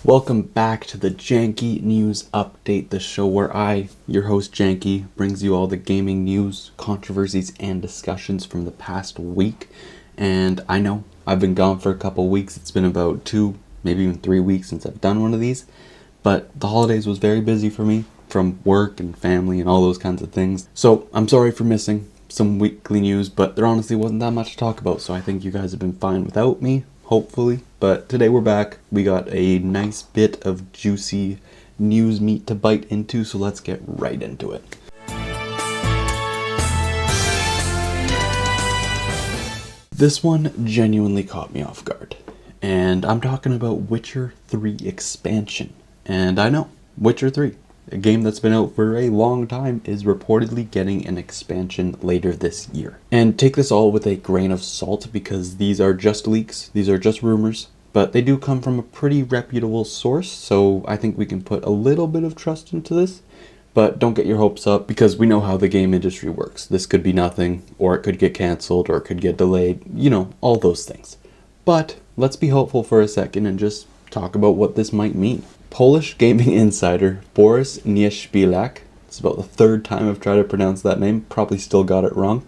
Welcome back to the Janky News Update, the show where I, your host Janky, brings you all the gaming news, controversies, and discussions from the past week. And I know I've been gone for a couple weeks. It's been about 2, maybe even 3 weeks since I've done one of these. But the holidays was very busy for me, from work and family and all those kinds of things. So I'm sorry for missing some weekly news, but there honestly wasn't that much to talk about. So I think you guys have been fine without me, hopefully. But today we're back. We got a nice bit of juicy news meat to bite into, so let's get right into it. This one genuinely caught me off guard, and I'm talking about Witcher 3 expansion. And I know, Witcher 3, a game that's been out for a long time, is reportedly getting an expansion later this year. And take this all with a grain of salt because these are just leaks, these are just rumors, but they do come from a pretty reputable source, so I think we can put a little bit of trust into this. But don't get your hopes up because we know how the game industry works. This could be nothing, or it could get cancelled, or it could get delayed, all those things. But let's be hopeful for a second and just talk about what this might mean. Polish gaming insider Boris Nieszpilak, it's about the third time I've tried to pronounce that name, probably still got it wrong,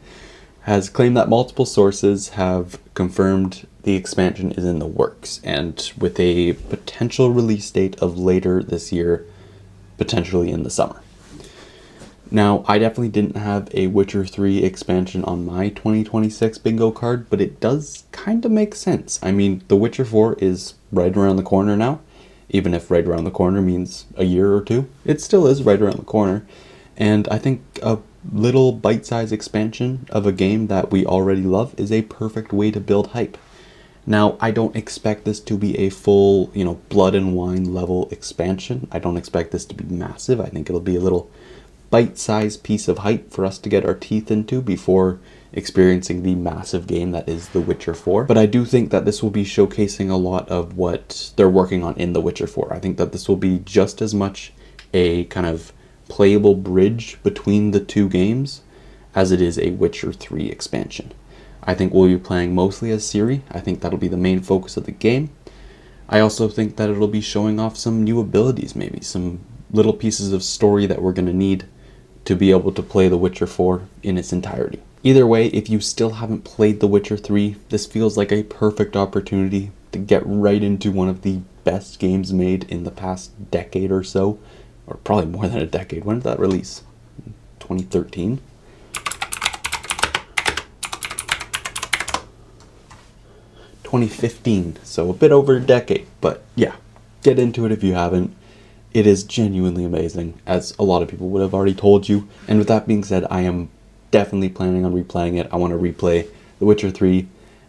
has claimed that multiple sources have confirmed the expansion is in the works, and with a potential release date of later this year, potentially in the summer. Now, I definitely didn't have a Witcher 3 expansion on my 2026 bingo card, but it does kind of make sense. I mean, The Witcher 4 is right around the corner now. Even if right around the corner means a year or two, it still is right around the corner. And I think a little bite-sized expansion of a game that we already love is a perfect way to build hype. Now, I don't expect this to be a full, blood and wine level expansion. I don't expect this to be massive. I think it'll be a little bite-sized piece of hype for us to get our teeth into before experiencing the massive game that is The Witcher 4. But I do think that this will be showcasing a lot of what they're working on in The Witcher 4. I think that this will be just as much a kind of playable bridge between the two games as it is a Witcher 3 expansion. I think we'll be playing mostly as Ciri. I think that'll be the main focus of the game. I also think that it'll be showing off some new abilities, maybe some little pieces of story that we're going to need to be able to play The Witcher 4 in its entirety. Either way, if you still haven't played The Witcher 3, this feels like a perfect opportunity to get right into one of the best games made in the past decade or so, or probably more than a decade. When did that release? 2013? 2015, so a bit over a decade, but yeah, get into it if you haven't. It is genuinely amazing, as a lot of people would have already told you. And with that being said, I am definitely planning on replaying it. I want to replay The Witcher 3,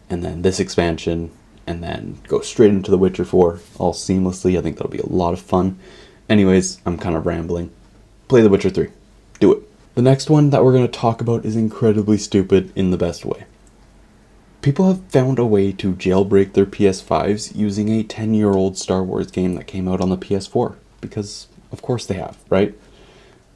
and then this expansion, and then go straight into The Witcher 4, all seamlessly. I think that'll be a lot of fun. Anyways, I'm kind of rambling. Play The Witcher 3. Do it. The next one that we're going to talk about is incredibly stupid in the best way. People have found a way to jailbreak their PS5s using a 10-year-old Star Wars game that came out on the PS4. Because, of course they have, right?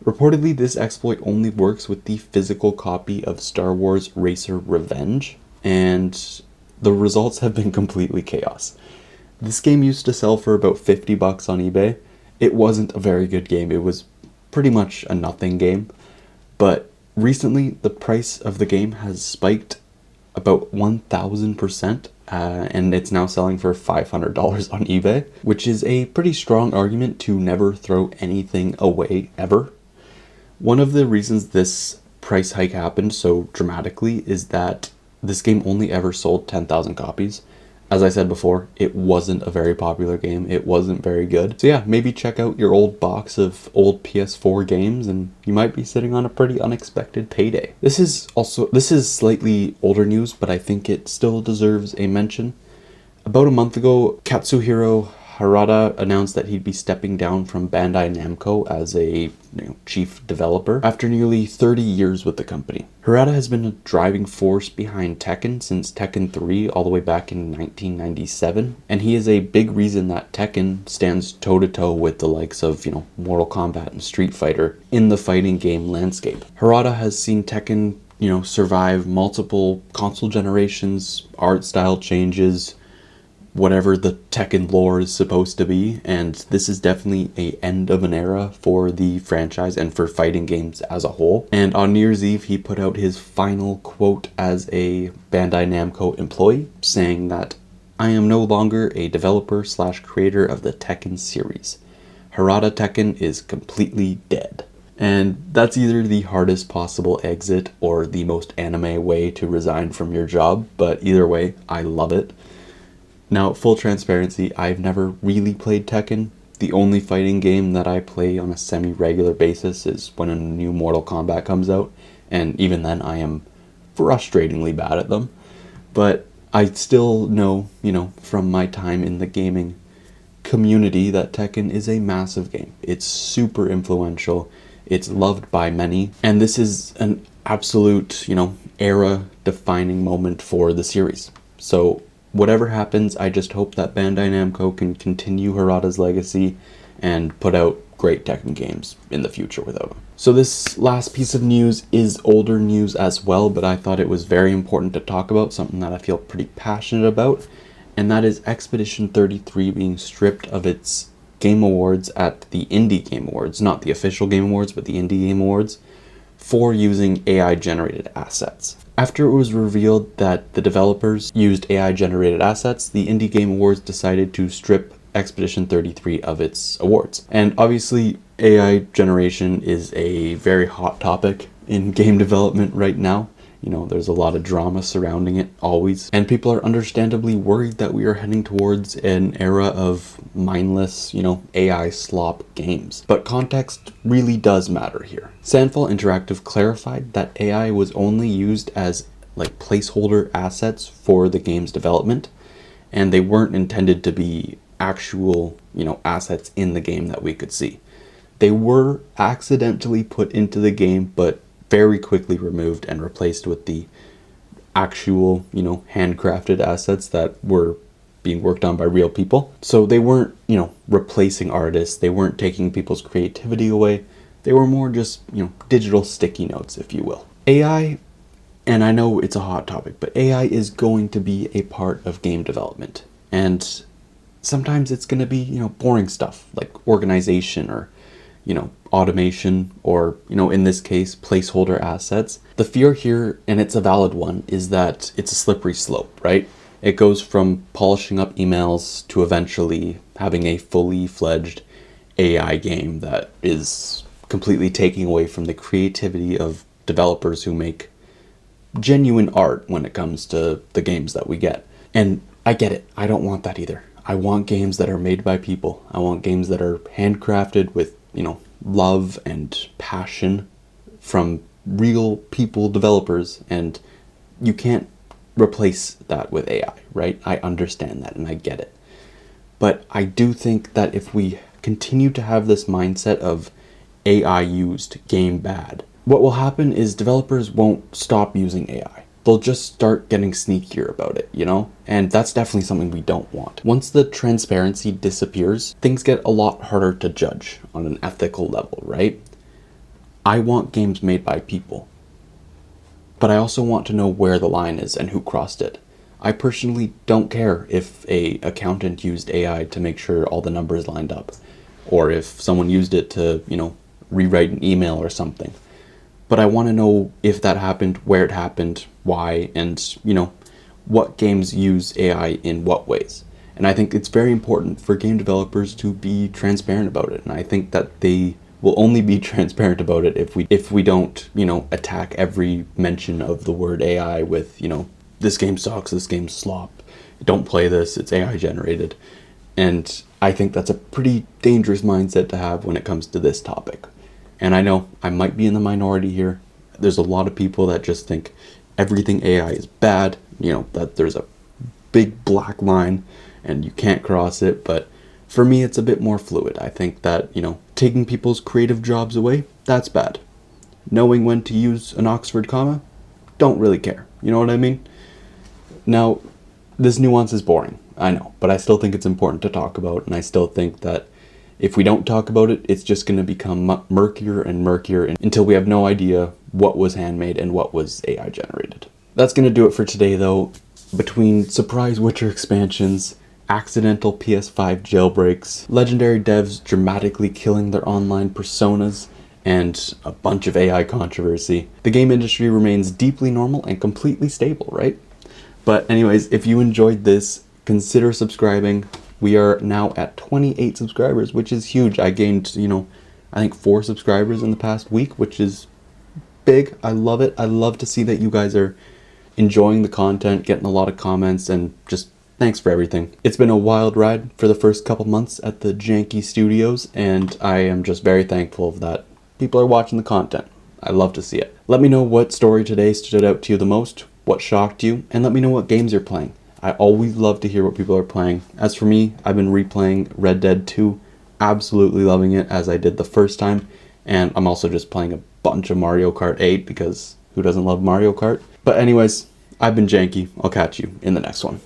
Reportedly, this exploit only works with the physical copy of Star Wars Racer Revenge, and the results have been completely chaos. This game used to sell for about $50 on eBay. It wasn't a very good game. It was pretty much a nothing game. But recently, the price of the game has spiked about 1,000%, and it's now selling for $500 on eBay, which is a pretty strong argument to never throw anything away ever. One of the reasons this price hike happened so dramatically is that this game only ever sold 10,000 copies. As I said before, it wasn't a very popular game. It wasn't very good. So yeah, maybe check out your old box of old PS4 games and you might be sitting on a pretty unexpected payday. This is slightly older news, but I think it still deserves a mention. About a month ago, Katsuhiro Harada announced that he'd be stepping down from Bandai Namco as a chief developer after nearly 30 years with the company. Harada has been a driving force behind Tekken since Tekken 3 all the way back in 1997, and he is a big reason that Tekken stands toe-to-toe with the likes of, Mortal Kombat and Street Fighter in the fighting game landscape. Harada has seen Tekken, survive multiple console generations, art style changes, whatever the Tekken lore is supposed to be, and this is definitely a end of an era for the franchise and for fighting games as a whole. And on New Year's Eve, he put out his final quote as a Bandai Namco employee, saying that, "I am no longer a developer / creator of the Tekken series. Harada Tekken is completely dead." And that's either the hardest possible exit or the most anime way to resign from your job, but either way, I love it. Now, full transparency, I've never really played Tekken. The only fighting game that I play on a semi-regular basis is when a new Mortal Kombat comes out, and even then I am frustratingly bad at them. But I still know, from my time in the gaming community that Tekken is a massive game. It's super influential, it's loved by many, and this is an absolute, era-defining moment for the series. So whatever happens, I just hope that Bandai Namco can continue Harada's legacy and put out great Tekken games in the future without him. So this last piece of news is older news as well, but I thought it was very important to talk about, something that I feel pretty passionate about, and that is Expedition 33 being stripped of its Game Awards at the Indie Game Awards, not the official Game Awards, but the Indie Game Awards, for using AI-generated assets. After it was revealed that the developers used AI-generated assets, the Indie Game Awards decided to strip Expedition 33 of its awards. And obviously, AI generation is a very hot topic in game development right now. There's a lot of drama surrounding it, always. And people are understandably worried that we are heading towards an era of mindless, AI slop games. But context really does matter here. Sandfall Interactive clarified that AI was only used as placeholder assets for the game's development, and they weren't intended to be actual, assets in the game that we could see. They were accidentally put into the game, but very quickly removed and replaced with the actual, handcrafted assets that were being worked on by real people. So they weren't, replacing artists. They weren't taking people's creativity away. They were more just, digital sticky notes, if you will. AI, and I know it's a hot topic, but AI is going to be a part of game development. And sometimes it's going to be, boring stuff like organization or, automation or, in this case, placeholder assets. The fear here, and it's a valid one, is that it's a slippery slope, right? It goes from polishing up emails to eventually having a fully fledged AI game that is completely taking away from the creativity of developers who make genuine art when it comes to the games that we get. And I get it. I don't want that either. I want games that are made by people. I want games that are handcrafted with, love and passion from real people developers, and you can't replace that with AI, right? I understand that and I get it. But I do think that if we continue to have this mindset of AI used, game bad, what will happen is developers won't stop using AI. They'll just start getting sneakier about it, And that's definitely something we don't want. Once the transparency disappears, things get a lot harder to judge on an ethical level, right? I want games made by people, but I also want to know where the line is and who crossed it. I personally don't care if an accountant used AI to make sure all the numbers lined up, or if someone used it to, rewrite an email or something. But I want to know if that happened, where it happened, why, and, what games use AI in what ways. And I think it's very important for game developers to be transparent about it. And I think that they will only be transparent about it if we don't, attack every mention of the word AI with, this game sucks, this game's slop, don't play this, it's AI generated. And I think that's a pretty dangerous mindset to have when it comes to this topic. And I know I might be in the minority here. There's a lot of people that just think everything AI is bad, that there's a big black line and you can't cross it. But for me, it's a bit more fluid. I think that, taking people's creative jobs away, that's bad. Knowing when to use an Oxford comma, don't really care. You know what I mean? Now, this nuance is boring, I know, but I still think it's important to talk about, and I still think that if we don't talk about it, it's just going to become murkier and murkier until we have no idea what was handmade and what was AI generated. That's going to do it for today, though. Between surprise Witcher expansions, accidental PS5 jailbreaks, legendary devs dramatically killing their online personas, and a bunch of AI controversy. The game industry remains deeply normal and completely stable, right? But anyways, if you enjoyed this, consider subscribing. We are now at 28 subscribers, which is huge. I gained, I think 4 subscribers in the past week, which is big. I love it. I love to see that you guys are enjoying the content, getting a lot of comments, and just thanks for everything. It's been a wild ride for the first couple months at the Janky Studios, and I am just very thankful that people are watching the content. I love to see it. Let me know what story today stood out to you the most, what shocked you, and let me know what games you're playing. I always love to hear what people are playing. As for me, I've been replaying Red Dead 2, absolutely loving it as I did the first time, and I'm also just playing a bunch of Mario Kart 8 because who doesn't love Mario Kart? But anyways, I've been Janky. I'll catch you in the next one.